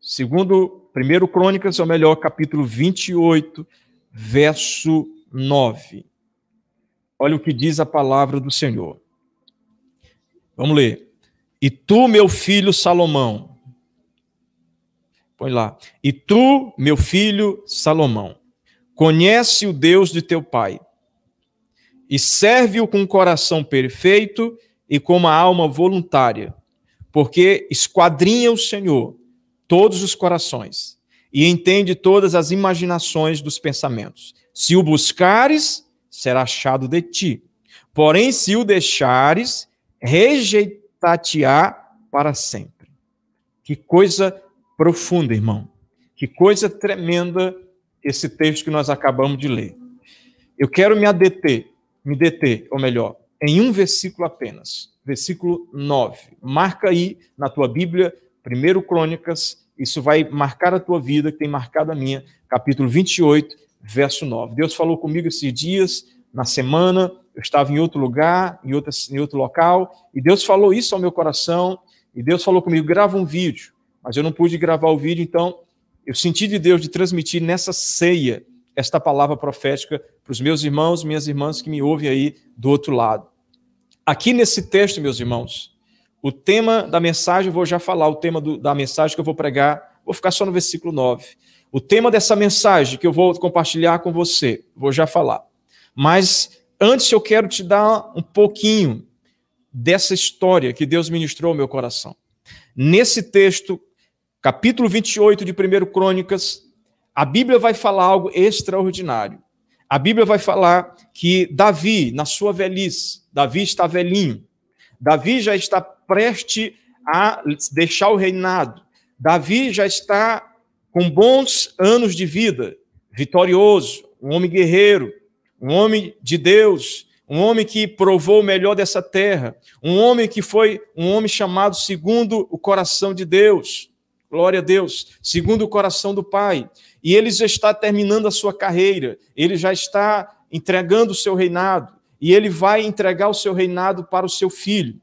Segundo 1 Crônicas, ou melhor, capítulo 28, verso 9. Olha o que diz a palavra do Senhor. Vamos ler. E tu, meu filho Salomão, põe lá. E tu, meu filho Salomão, conhece o Deus de teu pai, e serve-o com um coração perfeito e com uma alma voluntária, porque esquadrinha o Senhor todos os corações, e entende todas as imaginações dos pensamentos. Se o buscares, será achado de ti. Porém, se o deixares, rejeitar-te-á para sempre. Que coisa profunda, irmão. Que coisa tremenda esse texto que nós acabamos de ler. Eu quero me deter, ou melhor, em um versículo apenas. Versículo 9. Marca aí na tua Bíblia, 1 Crônicas, isso vai marcar a tua vida, que tem marcado a minha, capítulo 28, verso 9. Deus falou comigo esses dias, na semana, eu estava em outro lugar, em outro local, e Deus falou isso ao meu coração, e Deus falou comigo, grava um vídeo, mas eu não pude gravar o vídeo, então eu senti de Deus de transmitir nessa ceia esta palavra profética para os meus irmãos, minhas irmãs que me ouvem aí do outro lado. Aqui nesse texto, meus irmãos, o tema da mensagem, eu vou já falar, o tema da mensagem que eu vou pregar, vou ficar só no versículo 9. O tema dessa mensagem que eu vou compartilhar com você, vou já falar. Mas antes eu quero te dar um pouquinho dessa história que Deus ministrou ao meu coração. Nesse texto, capítulo 28 de 1 Crônicas, a Bíblia vai falar algo extraordinário. A Bíblia vai falar que Davi, na sua velhice, Davi está velhinho, Davi já está prestes a deixar o reinado, Davi já está com bons anos de vida, vitorioso, um homem guerreiro, um homem de Deus, um homem que provou o melhor dessa terra, um homem que foi um homem chamado segundo o coração de Deus, glória a Deus, segundo o coração do Pai. E ele já está terminando a sua carreira, ele já está entregando o seu reinado, e ele vai entregar o seu reinado para o seu filho.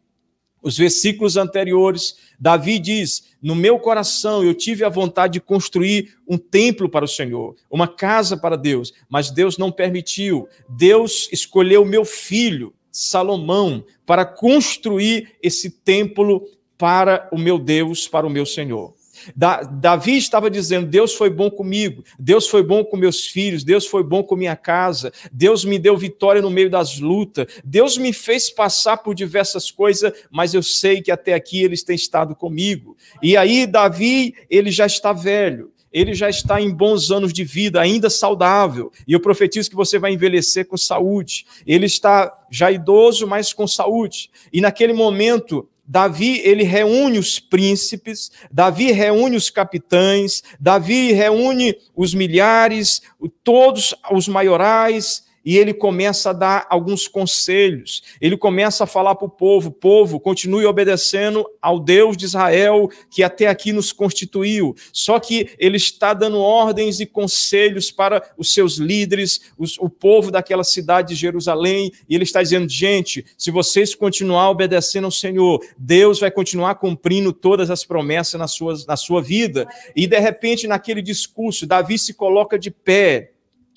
Os versículos anteriores, Davi diz, no meu coração eu tive a vontade de construir um templo para o Senhor, uma casa para Deus, mas Deus não permitiu. Deus escolheu meu filho, Salomão, para construir esse templo para o meu Deus, para o meu Senhor. Davi estava dizendo, Deus foi bom comigo, Deus foi bom com meus filhos, Deus foi bom com minha casa, Deus me deu vitória no meio das lutas, Deus me fez passar por diversas coisas, mas eu sei que até aqui eles têm estado comigo. E aí Davi, ele já está velho, ele já está em bons anos de vida, ainda saudável, e eu profetizo que você vai envelhecer com saúde. Ele está já idoso, mas com saúde, e naquele momento Davi, ele reúne os príncipes, Davi reúne os capitães, Davi reúne os milhares, todos os maiorais, e ele começa a dar alguns conselhos. Ele começa a falar para o povo, continue obedecendo ao Deus de Israel, que até aqui nos constituiu. Só que ele está dando ordens e conselhos para os seus líderes, o povo daquela cidade de Jerusalém, e ele está dizendo, gente, se vocês continuar obedecendo ao Senhor, Deus vai continuar cumprindo todas as promessas na sua vida. E de repente, naquele discurso, Davi se coloca de pé,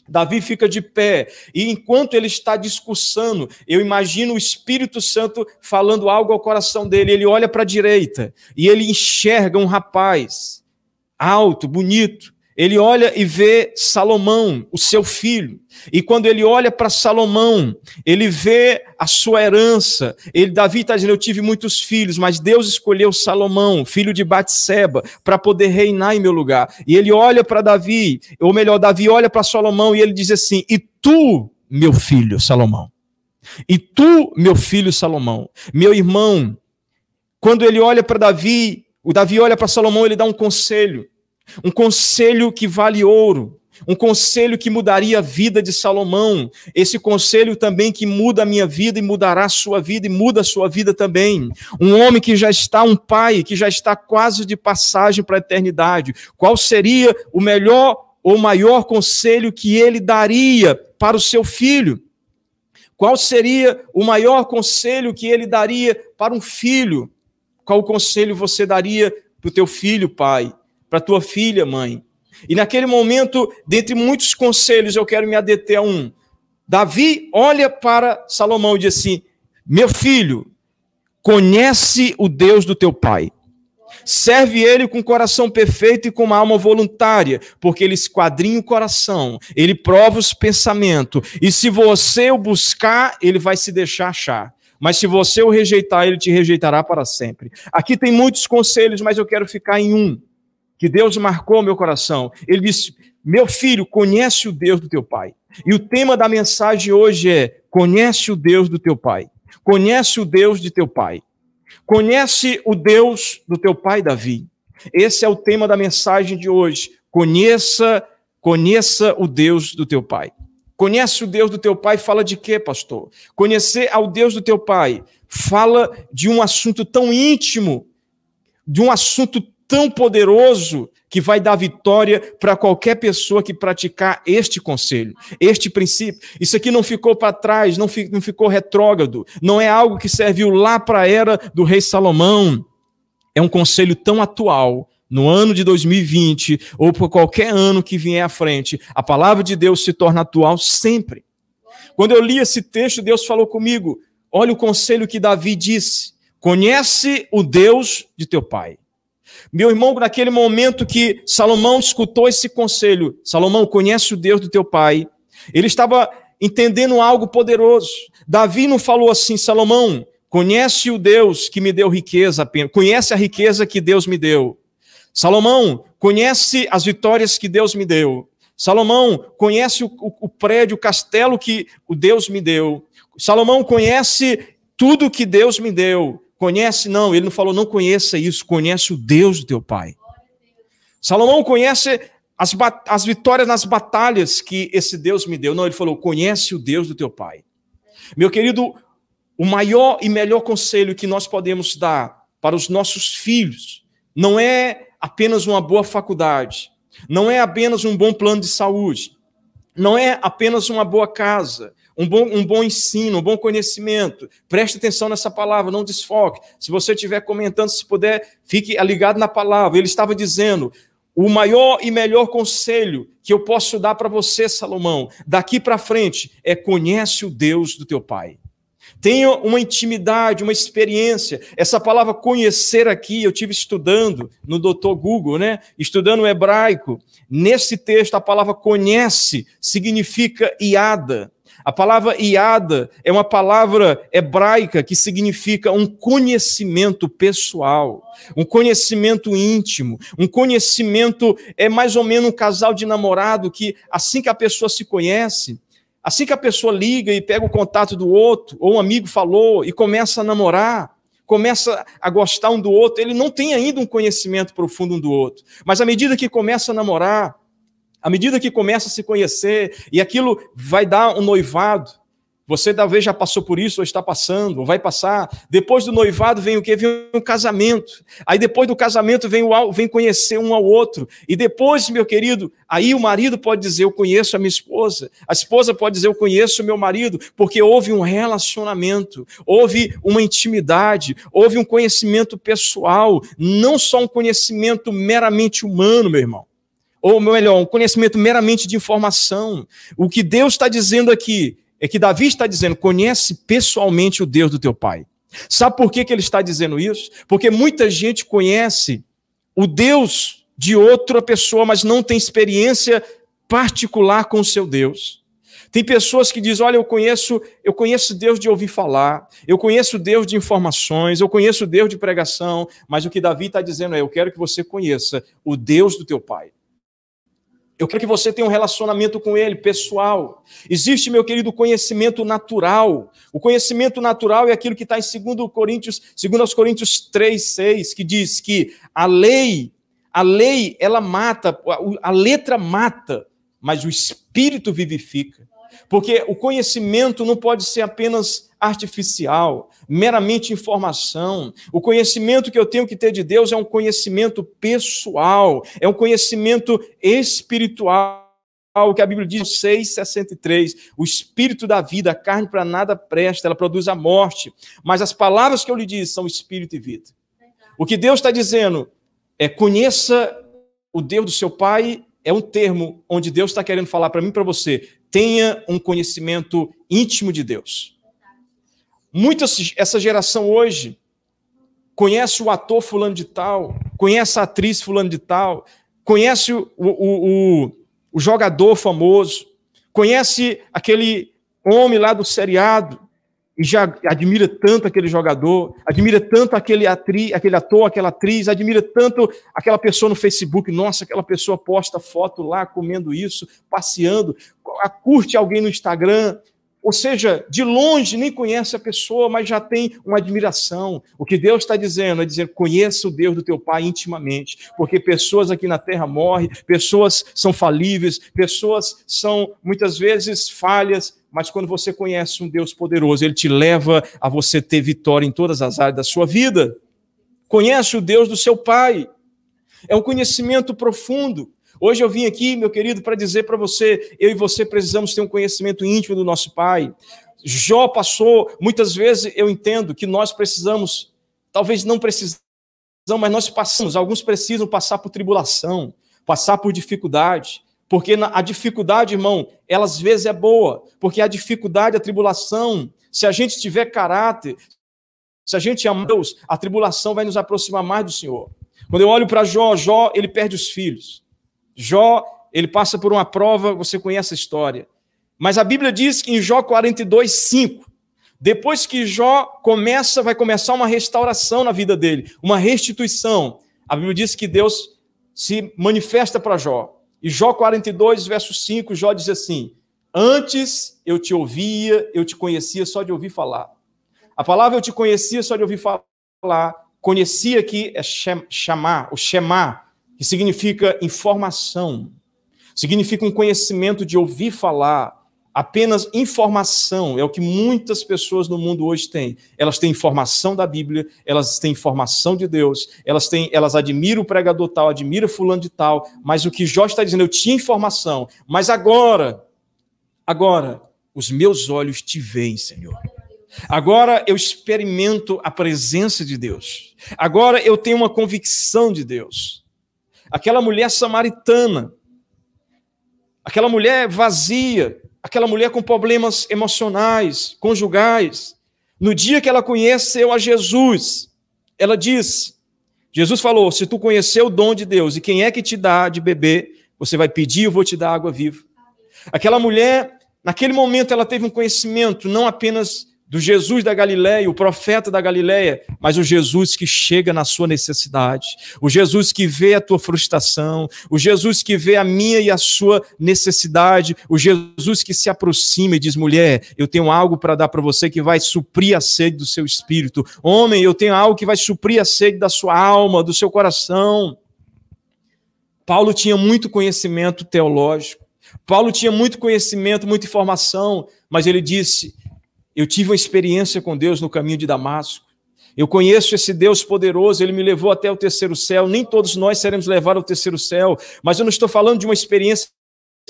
Davi fica de pé, e enquanto ele está discursando, eu imagino o Espírito Santo falando algo ao coração dele. Ele olha para a direita e ele enxerga um rapaz alto, bonito. Ele olha e vê Salomão, o seu filho. E quando ele olha para Salomão, ele vê a sua herança. Davi está dizendo, eu tive muitos filhos, mas Deus escolheu Salomão, filho de Batseba, para poder reinar em meu lugar. E ele olha para Davi, ou melhor, Davi olha para Salomão e ele diz assim, e tu, meu filho Salomão, e tu, meu filho Salomão, meu irmão. Quando ele olha para Davi, o Davi olha para Salomão, ele dá um conselho que vale ouro, um conselho que mudaria a vida de Salomão, esse conselho também que muda a minha vida e mudará a sua vida e muda a sua vida também. Um homem que já está, um pai que já está quase de passagem para a eternidade. Qual seria o melhor ou maior conselho que ele daria para o seu filho? Qual seria o maior conselho que ele daria para um filho? Qual conselho você daria para o teu filho, pai? para tua filha, mãe. E naquele momento, dentre muitos conselhos, eu quero me adeter a um. Davi olha para Salomão e diz assim: meu filho, conhece o Deus do teu pai. Serve ele com coração perfeito e com uma alma voluntária, porque ele esquadrinha o coração, ele prova os pensamentos, e se você o buscar, ele vai se deixar achar. Mas se você o rejeitar, ele te rejeitará para sempre. Aqui tem muitos conselhos, mas eu quero ficar em um, que Deus marcou meu coração. Ele disse: meu filho, conhece o Deus do teu pai. E o tema da mensagem hoje é: conhece o Deus do teu pai. Conhece o Deus de teu pai. Conhece o Deus do teu pai, Davi. Esse é o tema da mensagem de hoje. Conheça o Deus do teu pai. Conhece o Deus do teu pai, fala de quê, pastor? Conhecer ao Deus do teu pai fala de um assunto tão íntimo, de um assunto tão poderoso, que vai dar vitória para qualquer pessoa que praticar este conselho, este princípio. Isso aqui não ficou para trás, não ficou retrógrado, não é algo que serviu lá para a era do rei Salomão. É um conselho tão atual, no ano de 2020, ou por qualquer ano que vier à frente. A palavra de Deus se torna atual sempre. Quando eu li esse texto, Deus falou comigo: olha o conselho que Davi disse: conhece o Deus de teu pai. Meu irmão, naquele momento que Salomão escutou esse conselho, Salomão, conhece o Deus do teu pai, ele estava entendendo algo poderoso. Davi não falou assim: Salomão, conhece o Deus que me deu riqueza apenas, conhece a riqueza que Deus me deu. Salomão, conhece as vitórias que Deus me deu. Salomão, conhece o prédio, o castelo que o Deus me deu. Salomão, conhece tudo que Deus me deu. Conhece? Não, ele não falou: não conheça isso, conhece o Deus do teu pai. Salomão conhece as vitórias nas batalhas que esse Deus me deu. Não, ele falou: conhece o Deus do teu pai. Meu querido, o maior e melhor conselho que nós podemos dar para os nossos filhos não é apenas uma boa faculdade, não é apenas um bom plano de saúde, não é apenas uma boa casa, um bom ensino, um bom conhecimento. Preste atenção nessa palavra, não desfoque. Se você estiver comentando, se puder, fique ligado na palavra. Ele estava dizendo: o maior e melhor conselho que eu posso dar para você, Salomão, daqui para frente, é: conhece o Deus do teu pai. Tenha uma intimidade, uma experiência. Essa palavra conhecer aqui, eu tive estudando no Dr. Google, né? Estudando o hebraico. Nesse texto, a palavra conhece significa iada. A palavra iada é uma palavra hebraica que significa um conhecimento pessoal, um conhecimento íntimo, um conhecimento, é mais ou menos um casal de namorado que, assim que a pessoa se conhece, assim que a pessoa liga e pega o contato do outro, ou um amigo falou e começa a namorar, começa a gostar um do outro, ele não tem ainda um conhecimento profundo um do outro, mas à medida que começa a namorar, à medida que começa a se conhecer, e aquilo vai dar um noivado, você talvez já passou por isso, ou está passando, ou vai passar. Depois do noivado vem o quê? Vem um casamento. Aí depois do casamento vem conhecer um ao outro. E depois, meu querido, aí o marido pode dizer: eu conheço a minha esposa. A esposa pode dizer: eu conheço o meu marido, porque houve um relacionamento, houve uma intimidade, houve um conhecimento pessoal, não só um conhecimento meramente humano, meu irmão. Ou melhor, um conhecimento meramente de informação. O que Deus está dizendo aqui é que Davi está dizendo: conhece pessoalmente o Deus do teu pai. Sabe por que ele está dizendo isso? Porque muita gente conhece o Deus de outra pessoa, mas não tem experiência particular com o seu Deus. Tem pessoas que dizem: olha, eu conheço Deus de ouvir falar, eu conheço Deus de informações, eu conheço Deus de pregação, mas o que Davi está dizendo é: eu quero que você conheça o Deus do teu pai. Eu quero que você tenha um relacionamento com ele, pessoal. Existe, meu querido, conhecimento natural. O conhecimento natural é aquilo que está em 2 Coríntios 3:6, que diz que a lei, ela mata, a letra mata, mas o espírito vivifica. Porque o conhecimento não pode ser apenas artificial, meramente informação. O conhecimento que eu tenho que ter de Deus é um conhecimento pessoal, é um conhecimento espiritual, que a Bíblia diz, 6:63, o espírito da vida, a carne para nada presta, ela produz a morte, mas as palavras que eu lhe disse são espírito e vida. O que Deus está dizendo é: conheça o Deus do seu pai é um termo onde Deus está querendo falar para mim e para você. Tenha um conhecimento íntimo de Deus. Essa geração hoje conhece o ator fulano de tal, conhece a atriz fulano de tal, conhece o jogador famoso, conhece aquele homem lá do seriado e já admira tanto aquele jogador, admira tanto aquele ator, aquela atriz, admira tanto aquela pessoa no Facebook. Nossa, aquela pessoa posta foto lá comendo isso, passeando, curte alguém no Instagram. Ou seja, de longe nem conhece a pessoa, mas já tem uma admiração. O que Deus está dizendo é dizer, conheça o Deus do teu pai intimamente, porque pessoas aqui na terra morrem, pessoas são falíveis, pessoas são muitas vezes falhas, mas quando você conhece um Deus poderoso, ele te leva a você ter vitória em todas as áreas da sua vida. Conhece o Deus do seu pai. É um conhecimento profundo. Hoje eu vim aqui, meu querido, para dizer para você, eu e você precisamos ter um conhecimento íntimo do nosso Pai. Jó passou, muitas vezes eu entendo que nós precisamos, talvez não precisamos, mas nós passamos, alguns precisam passar por tribulação, passar por dificuldade, porque a dificuldade, irmão, ela às vezes é boa, porque a dificuldade, a tribulação, se a gente tiver caráter, se a gente ama Deus, a tribulação vai nos aproximar mais do Senhor. Quando eu olho para Jó, ele perde os filhos. Jó, ele passa por uma prova, você conhece a história. Mas a Bíblia diz que em Jó 42:5, depois que Jó vai começar uma restauração na vida dele, uma restituição. A Bíblia diz que Deus se manifesta para Jó. E Jó 42:5, Jó diz assim, antes eu te ouvia, eu te conhecia só de ouvir falar. A palavra eu te conhecia só de ouvir falar, conhecia aqui é chamar, o Shema, que significa informação, significa um conhecimento de ouvir falar, apenas informação, é o que muitas pessoas no mundo hoje têm. Elas têm informação da Bíblia, elas têm informação de Deus, elas admiram o pregador tal, admiram fulano de tal, mas o que Jó está dizendo, eu tinha informação, mas agora, os meus olhos te veem, Senhor. Agora eu experimento a presença de Deus. Agora eu tenho uma convicção de Deus. Aquela mulher samaritana, aquela mulher vazia, aquela mulher com problemas emocionais, conjugais, no dia que ela conheceu a Jesus, ela disse, Jesus falou, se tu conhecer o dom de Deus e quem é que te dá de beber, você vai pedir, eu vou te dar água viva. Aquela mulher, naquele momento, ela teve um conhecimento não apenas do Jesus da Galileia, o profeta da Galileia, mas o Jesus que chega na sua necessidade, o Jesus que vê a tua frustração, o Jesus que vê a minha e a sua necessidade, o Jesus que se aproxima e diz, mulher, eu tenho algo para dar para você que vai suprir a sede do seu espírito. Homem, eu tenho algo que vai suprir a sede da sua alma, do seu coração. Paulo tinha muito conhecimento teológico, Paulo tinha muito conhecimento, muita informação, mas ele disse, eu tive uma experiência com Deus no caminho de Damasco. Eu conheço esse Deus poderoso, ele me levou até o terceiro céu. Nem todos nós seremos levados ao terceiro céu, mas eu não estou falando de uma experiência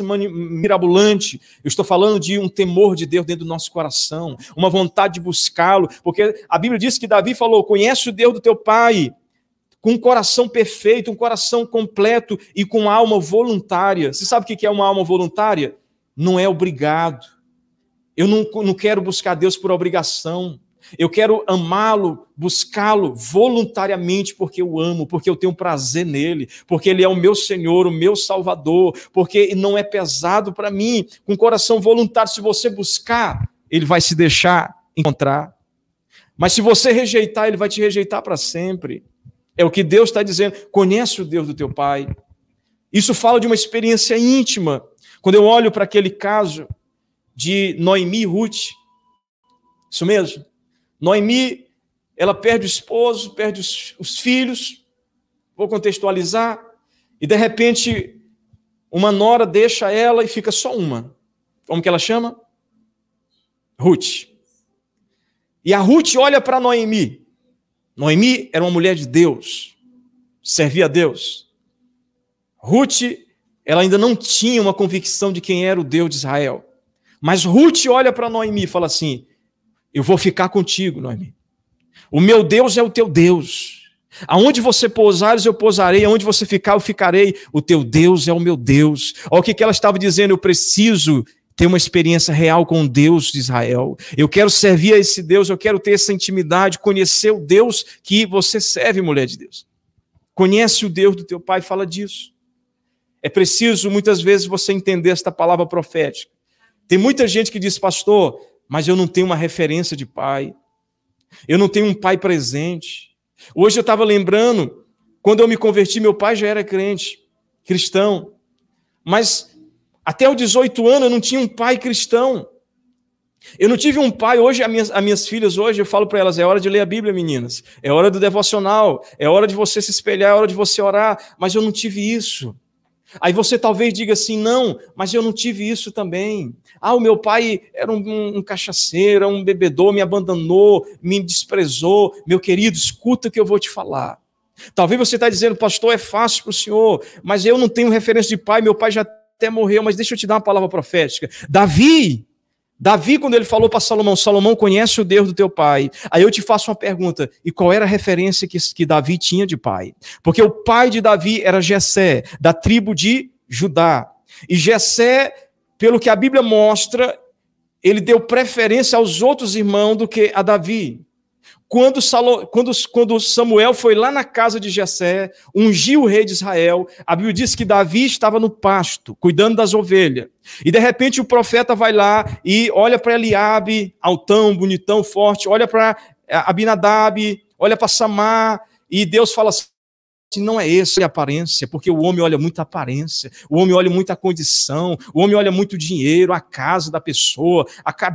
mirabolante. Eu estou falando de um temor de Deus dentro do nosso coração, uma vontade de buscá-lo, porque a Bíblia diz que Davi falou, conhece o Deus do teu pai, com um coração perfeito, um coração completo e com alma voluntária. Você sabe o que é uma alma voluntária? Não é obrigado. Eu não quero buscar Deus por obrigação. Eu quero amá-lo, buscá-lo voluntariamente porque eu amo, porque eu tenho prazer nele, porque ele é o meu Senhor, o meu Salvador, porque não é pesado para mim. Com coração voluntário, se você buscar, ele vai se deixar encontrar. Mas se você rejeitar, ele vai te rejeitar para sempre. É o que Deus está dizendo. Conhece o Deus do teu pai. Isso fala de uma experiência íntima. Quando eu olho para aquele caso de Noemi e Ruth, isso mesmo, Noemi, ela perde o esposo, perde os filhos, vou contextualizar, e de repente uma nora deixa ela e fica só uma. Como que ela chama? Ruth. E a Ruth olha para Noemi. Noemi era uma mulher de Deus, servia a Deus. Ruth, ela ainda não tinha uma convicção de quem era o Deus de Israel. Mas Ruth olha para Noemi e fala assim, eu vou ficar contigo, Noemi. O meu Deus é o teu Deus. Aonde você pousares, eu pousarei. Aonde você ficar, eu ficarei. O teu Deus é o meu Deus. Olha o que ela estava dizendo. Eu preciso ter uma experiência real com o Deus de Israel. Eu quero servir a esse Deus. Eu quero ter essa intimidade. Conhecer o Deus que você serve, mulher de Deus. Conhece o Deus do teu pai. Fala disso. É preciso, muitas vezes, você entender esta palavra profética. Tem muita gente que diz, pastor, mas eu não tenho uma referência de pai. Eu não tenho um pai presente. Hoje eu estava lembrando, quando eu me converti, meu pai já era crente, cristão. Mas até os 18 anos eu não tinha um pai cristão. Eu não tive um pai. Hoje, as minhas filhas, hoje eu falo para elas, é hora de ler a Bíblia, meninas. É hora do devocional. É hora de você se espelhar, é hora de você orar. Mas eu não tive isso. Aí você talvez diga assim, não, mas eu não tive isso também. O meu pai era um cachaceiro, um bebedor, me abandonou, me desprezou. Meu querido, escuta o que eu vou te falar. Talvez você está dizendo, pastor, é fácil para o senhor, mas eu não tenho referência de pai, meu pai já até morreu, mas deixa eu te dar uma palavra profética. Davi, quando ele falou para Salomão, Salomão, conhece o Deus do teu pai. Aí eu te faço uma pergunta, e qual era a referência que Davi tinha de pai? Porque o pai de Davi era Jessé, da tribo de Judá. E Jessé, pelo que a Bíblia mostra, ele deu preferência aos outros irmãos do que a Davi. Quando Samuel foi lá na casa de Jessé, ungiu o rei de Israel, a Bíblia diz que Davi estava no pasto, cuidando das ovelhas. E de repente o profeta vai lá e olha para Eliabe, altão, bonitão, forte, olha para Abinadab, olha para Samar, e Deus fala assim, não é essa a aparência, porque o homem olha muito a aparência, o homem olha muito a condição, o homem olha muito o dinheiro, a casa da pessoa,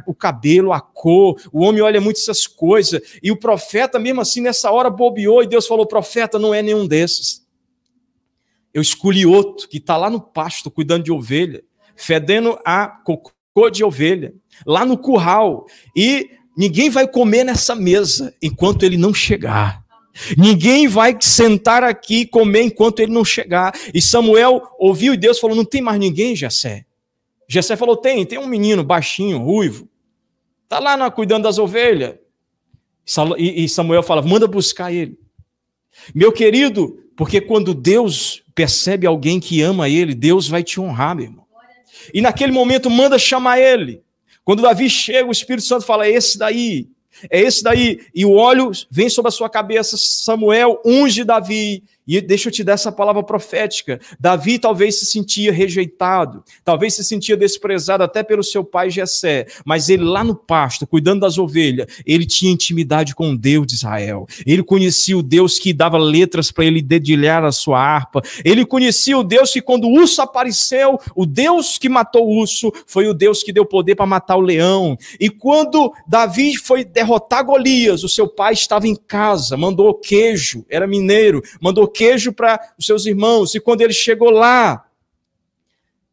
o cabelo, a cor, o homem olha muito essas coisas, e o profeta mesmo assim nessa hora bobeou, e Deus falou, profeta, não é nenhum desses. Eu escolhi outro, que está lá no pasto, cuidando de ovelha, fedendo a cocô de ovelha, lá no curral, e ninguém vai comer nessa mesa, enquanto ele não chegar. Ninguém vai sentar aqui e comer enquanto ele não chegar. E Samuel ouviu e Deus falou, não tem mais ninguém, Jessé? Jessé falou, tem um menino baixinho, ruivo, está lá cuidando das ovelhas. E Samuel fala, manda buscar ele. Meu querido, porque quando Deus percebe alguém que ama ele, Deus vai te honrar, meu irmão. E naquele momento manda chamar ele. Quando Davi chega, o Espírito Santo fala, é esse daí, e o óleo vem sobre a sua cabeça, Samuel unge Davi, e deixa eu te dar essa palavra profética, Davi talvez se sentia rejeitado, talvez se sentia desprezado até pelo seu pai Jessé, mas ele lá no pasto, cuidando das ovelhas, ele tinha intimidade com o Deus de Israel, ele conhecia o Deus que dava letras para ele dedilhar a sua harpa, ele conhecia o Deus que quando o urso apareceu, o Deus que matou o urso, foi o Deus que deu poder para matar o leão, e quando Davi foi derrotar Golias, o seu pai estava em casa, mandou queijo, era mineiro, mandou queijo para os seus irmãos, e quando ele chegou lá,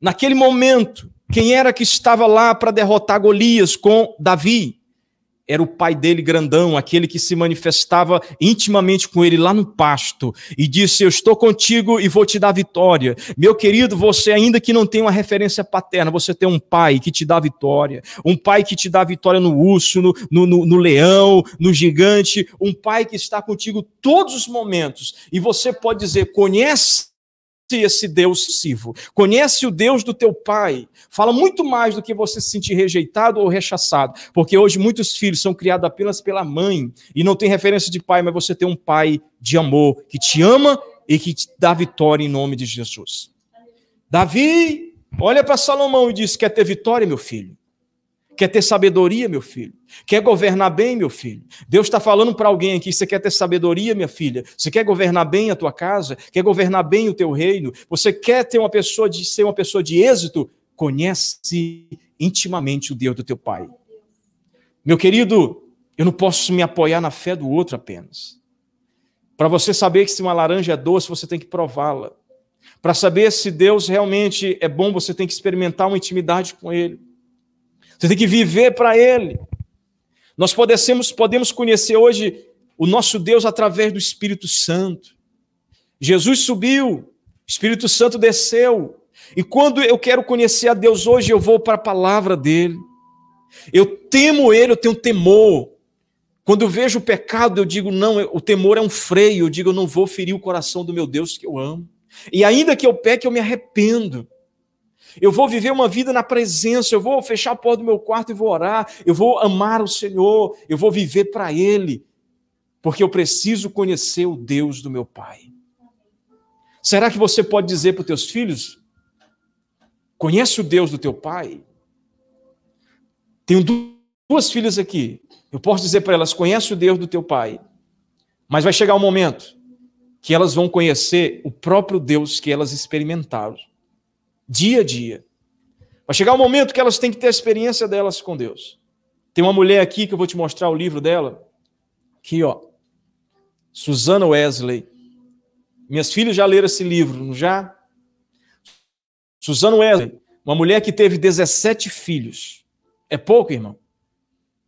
naquele momento, quem era que estava lá para derrotar Golias com Davi? Era o pai dele grandão, aquele que se manifestava intimamente com ele lá no pasto, e disse, eu estou contigo e vou te dar vitória. Meu querido, você ainda que não tem uma referência paterna, você tem um pai que te dá vitória, um pai que te dá vitória no urso, no leão, no gigante, um pai que está contigo todos os momentos, e você pode dizer, conhece esse Deus sirvo, conhece o Deus do teu pai, fala muito mais do que você se sentir rejeitado ou rechaçado, porque hoje muitos filhos são criados apenas pela mãe, e não tem referência de pai, mas você tem um pai de amor, que te ama e que te dá vitória em nome de Jesus. Davi olha para Salomão e diz, quer ter vitória, meu filho? Quer ter sabedoria, meu filho? Quer governar bem, meu filho? Deus está falando para alguém aqui, você quer ter sabedoria, minha filha? Você quer governar bem a tua casa? Quer governar bem o teu reino? Você quer ter ser uma pessoa de êxito? Conhece intimamente o Deus do teu pai. Meu querido, eu não posso me apoiar na fé do outro apenas. Para você saber que se uma laranja é doce, você tem que prová-la. Para saber se Deus realmente é bom, você tem que experimentar uma intimidade com Ele. Você tem que viver para Ele. Nós podemos conhecer hoje o nosso Deus através do Espírito Santo. Jesus subiu, o Espírito Santo desceu. E quando eu quero conhecer a Deus hoje, eu vou para a palavra dele. Eu temo Ele, eu tenho temor. Quando eu vejo o pecado, eu digo, não, o temor é um freio. Eu digo, eu não vou ferir o coração do meu Deus que eu amo. E ainda que eu peque, eu me arrependo. Eu vou viver uma vida na presença, eu vou fechar a porta do meu quarto e vou orar, eu vou amar o Senhor, eu vou viver para Ele, porque eu preciso conhecer o Deus do meu Pai. Será que você pode dizer para os teus filhos, conhece o Deus do teu Pai? Tenho duas filhas aqui, eu posso dizer para elas, conhece o Deus do teu Pai, mas vai chegar um momento que elas vão conhecer o próprio Deus que elas experimentaram. Dia a dia. Vai chegar um momento que elas têm que ter a experiência delas com Deus. Tem uma mulher aqui que eu vou te mostrar o livro dela. Aqui, ó. Susana Wesley. Minhas filhas já leram esse livro, não já? Susana Wesley, uma mulher que teve 17 filhos. É pouco, irmão?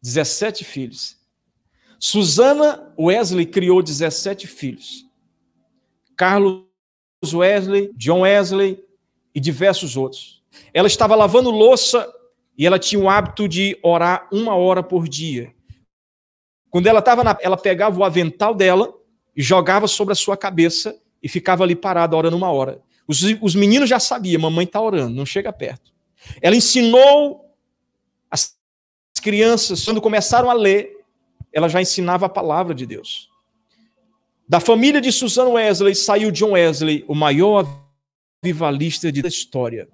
17 filhos. Susana Wesley criou 17 filhos. Carlos Wesley, John Wesley, e diversos outros. Ela estava lavando louça e ela tinha o hábito de orar 1 hora por dia. Quando ela estava, ela pegava o avental dela e jogava sobre a sua cabeça e ficava ali parada orando 1 hora. Os meninos já sabiam, mamãe está orando, não chega perto. Ela ensinou as crianças, quando começaram a ler, ela já ensinava a palavra de Deus. Da família de Susana Wesley saiu John Wesley, o maior avivalista da história.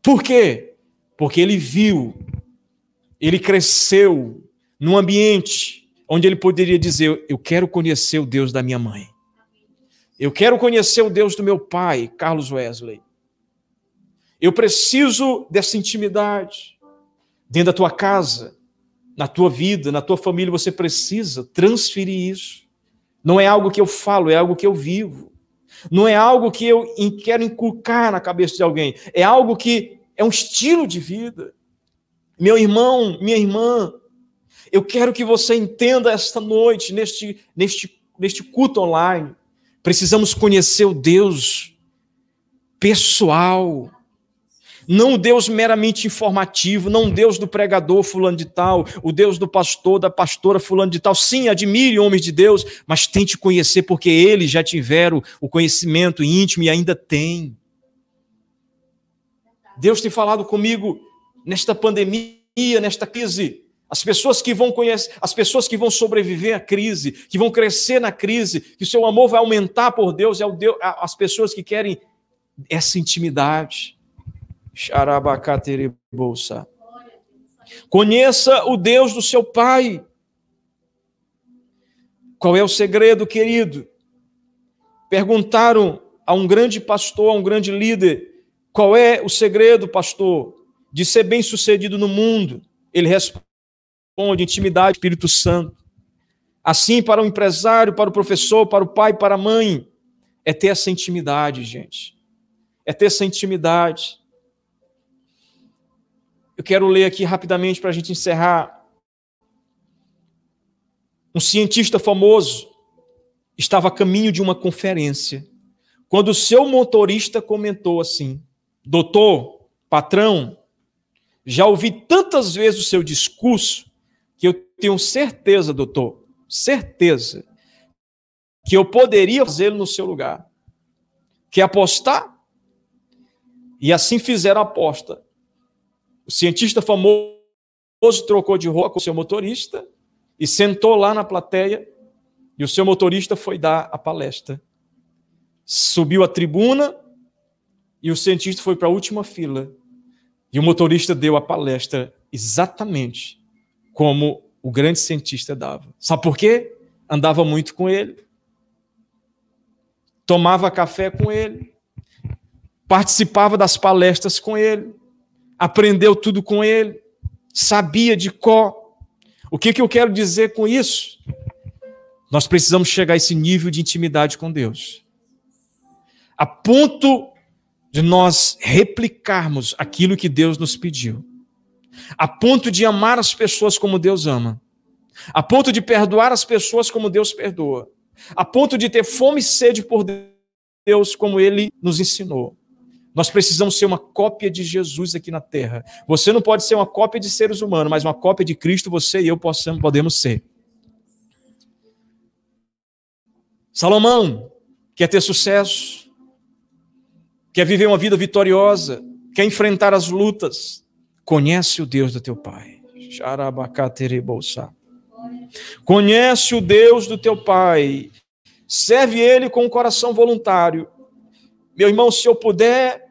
Por quê? Porque ele viu, ele cresceu num ambiente onde ele poderia dizer, eu quero conhecer o Deus da minha mãe. Eu quero conhecer o Deus do meu pai, Carlos Wesley. Eu preciso dessa intimidade. Dentro da tua casa, na tua vida, na tua família, você precisa transferir isso. Não é algo que eu falo, é algo que eu vivo. Não é algo que eu quero inculcar na cabeça de alguém. É algo que é um estilo de vida. Meu irmão, minha irmã, eu quero que você entenda esta noite, neste culto online. Precisamos conhecer o Deus pessoal. Não o Deus meramente informativo, não o Deus do pregador fulano de tal, o Deus do pastor, da pastora fulano de tal. Sim, admire homens de Deus, mas tente conhecer, porque eles já tiveram o conhecimento íntimo e ainda têm. Deus tem falado comigo nesta pandemia, nesta crise. As pessoas que vão conhecer, as pessoas que vão sobreviver à crise, que vão crescer na crise, que o seu amor vai aumentar por Deus, as pessoas que querem essa intimidade. Conheça o Deus do seu pai. Qual é o segredo, querido? Perguntaram a um grande pastor, a um grande líder, qual é o segredo, pastor, de ser bem-sucedido no mundo? Ele responde, intimidade, Espírito Santo. Assim, para o empresário, para o professor, para o pai, para a mãe, é ter essa intimidade, gente. É ter essa intimidade. Eu quero ler aqui rapidamente para a gente encerrar. Um cientista famoso estava a caminho de uma conferência, quando o seu motorista comentou assim, doutor, patrão, já ouvi tantas vezes o seu discurso, que eu tenho certeza, doutor, certeza, que eu poderia fazê-lo no seu lugar. Quer apostar? E assim fizeram a aposta. O cientista famoso trocou de roupa com o seu motorista e sentou lá na plateia, e o seu motorista foi dar a palestra. Subiu a tribuna e o cientista foi para a última fila. E o motorista deu a palestra exatamente como o grande cientista dava. Sabe por quê? Andava muito com ele, tomava café com ele, participava das palestras com ele, aprendeu tudo com ele, sabia de cor. O que eu quero dizer com isso? Nós precisamos chegar a esse nível de intimidade com Deus, a ponto de nós replicarmos aquilo que Deus nos pediu, a ponto de amar as pessoas como Deus ama, a ponto de perdoar as pessoas como Deus perdoa, a ponto de ter fome e sede por Deus como Ele nos ensinou. Nós precisamos ser uma cópia de Jesus aqui na terra. Você não pode ser uma cópia de seres humanos, mas uma cópia de Cristo você e eu podemos ser. Salomão quer ter sucesso, quer viver uma vida vitoriosa, quer enfrentar as lutas. Conhece o Deus do teu pai. Conhece o Deus do teu pai. Serve ele com um coração voluntário. Meu irmão, se eu puder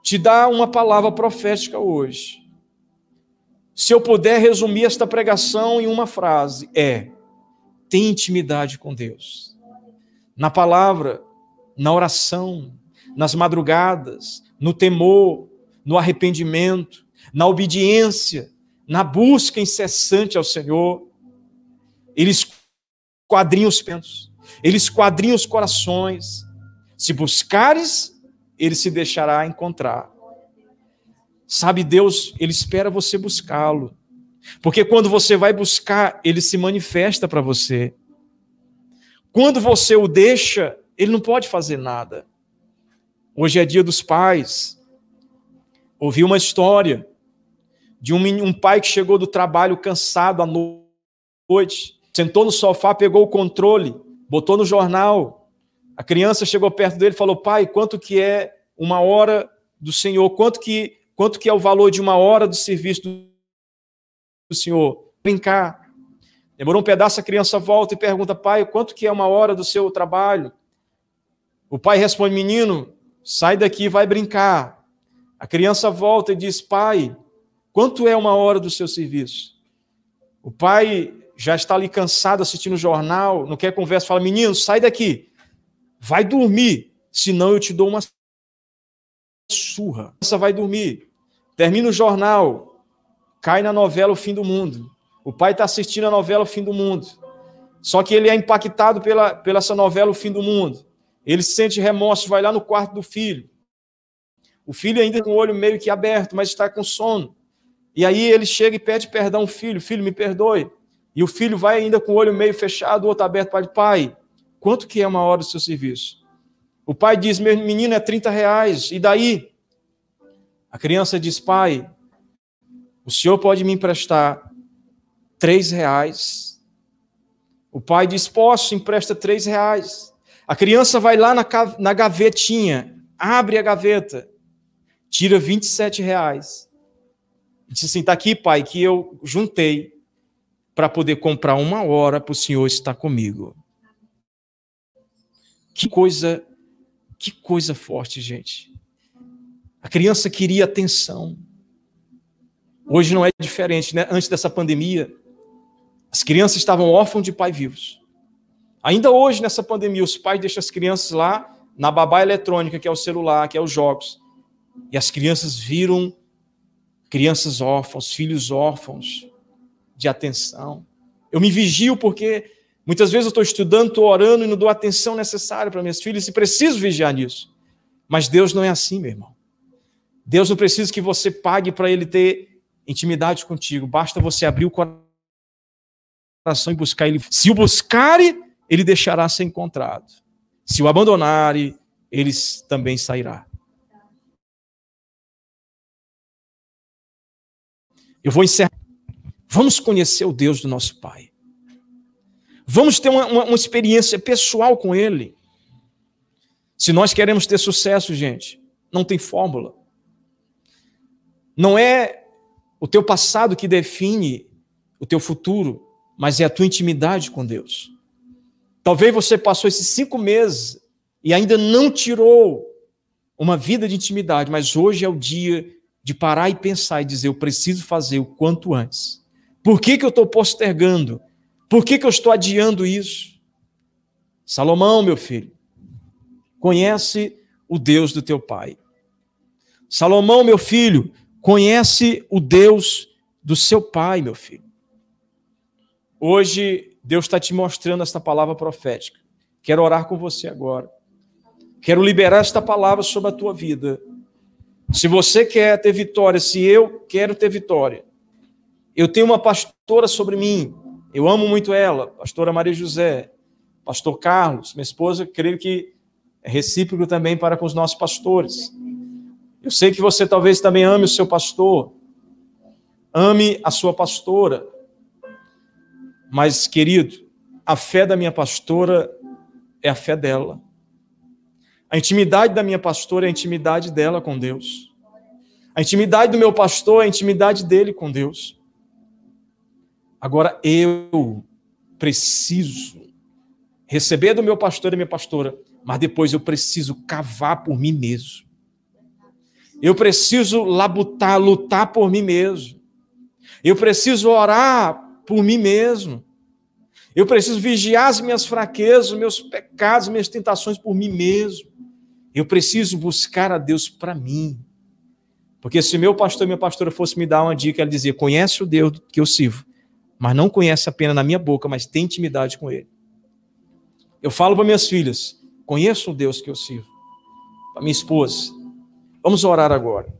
te dar uma palavra profética hoje, se eu puder resumir esta pregação em uma frase, tem intimidade com Deus. Na palavra, na oração, nas madrugadas, no temor, no arrependimento, na obediência, na busca incessante ao Senhor. Ele esquadrinha os pensamentos, ele esquadrinha os corações. Se buscares, ele se deixará encontrar. Sabe, Deus, ele espera você buscá-lo. Porque quando você vai buscar, ele se manifesta para você. Quando você o deixa, ele não pode fazer nada. Hoje é dia dos pais. Ouvi uma história de um pai que chegou do trabalho cansado à noite, sentou no sofá, pegou o controle, botou no jornal. A criança chegou perto dele e falou: pai, quanto que é uma hora do Senhor? Quanto que é o valor de uma hora do serviço do Senhor? Brincar. Demorou um pedaço, a criança volta e pergunta: pai, quanto que é uma hora do seu trabalho? O pai responde: menino, sai daqui e vai brincar. A criança volta e diz: pai, quanto é uma hora do seu serviço? O pai já está ali cansado assistindo o jornal, não quer conversa, fala: menino, sai daqui, vai dormir, senão eu te dou uma surra. A criança vai dormir, termina o jornal, cai na novela O Fim do Mundo. O pai está assistindo a novela O Fim do Mundo. Só que ele é impactado pela essa novela O Fim do Mundo. Ele sente remorso, vai lá no quarto do filho. O filho ainda com o olho meio que aberto, mas está com sono. E aí ele chega e pede perdão ao filho: filho, me perdoe. E o filho vai ainda com o olho meio fechado, o outro aberto, para pai, quanto que é uma hora do seu serviço? O pai diz: meu menino, é R$30. E daí? A criança diz: pai, o senhor pode me emprestar R$3? O pai diz: posso, empresta R$3. A criança vai lá na gavetinha, abre a gaveta, tira R$27. Diz assim: está aqui, pai, que eu juntei para poder comprar uma hora para o senhor estar comigo. Que coisa forte, gente. A criança queria atenção. Hoje não é diferente, né? Antes dessa pandemia, as crianças estavam órfãos de pais vivos. Ainda hoje, nessa pandemia, os pais deixam as crianças lá na babá eletrônica, que é o celular, que é os jogos. E as crianças viram crianças órfãos, filhos órfãos de atenção. Eu me vigio porque muitas vezes eu estou estudando, estou orando e não dou a atenção necessária para minhas filhas, e preciso vigiar nisso. Mas Deus não é assim, meu irmão. Deus não precisa que você pague para Ele ter intimidade contigo. Basta você abrir o coração e buscar Ele. Se o buscare, Ele deixará ser encontrado. Se o abandonare, Ele também sairá. Eu vou encerrar. Vamos conhecer o Deus do nosso Pai. Vamos ter uma experiência pessoal com Ele. Se nós queremos ter sucesso, gente, não tem fórmula. Não é o teu passado que define o teu futuro, mas é a tua intimidade com Deus. Talvez você passou esses 5 meses e ainda não tirou uma vida de intimidade, mas hoje é o dia de parar e pensar e dizer: eu preciso fazer o quanto antes. Por que eu estou postergando? Por que eu estou adiando isso? Salomão, meu filho, conhece o Deus do teu pai. Salomão, meu filho, conhece o Deus do seu pai, meu filho. Hoje, Deus está te mostrando esta palavra profética. Quero orar com você agora. Quero liberar esta palavra sobre a tua vida. Se você quer ter vitória, se eu quero ter vitória, eu tenho uma pastora sobre mim, eu amo muito ela, pastora Maria José, pastor Carlos, minha esposa, creio que é recíproco também para com os nossos pastores. Eu sei que você talvez também ame o seu pastor, ame a sua pastora, mas, querido, a fé da minha pastora é a fé dela. A intimidade da minha pastora é a intimidade dela com Deus. A intimidade do meu pastor é a intimidade dele com Deus. Agora eu preciso receber do meu pastor e da minha pastora, mas depois eu preciso cavar por mim mesmo. Eu preciso labutar, lutar por mim mesmo. Eu preciso orar por mim mesmo. Eu preciso vigiar as minhas fraquezas, os meus pecados, minhas tentações por mim mesmo. Eu preciso buscar a Deus para mim. Porque se meu pastor e minha pastora fosse me dar uma dica, ela dizia, conhece o Deus que eu sirvo, mas não conhece apenas na minha boca, mas tem intimidade com Ele. Eu falo para minhas filhas, conheço o Deus que eu sirvo. Para minha esposa, vamos orar agora.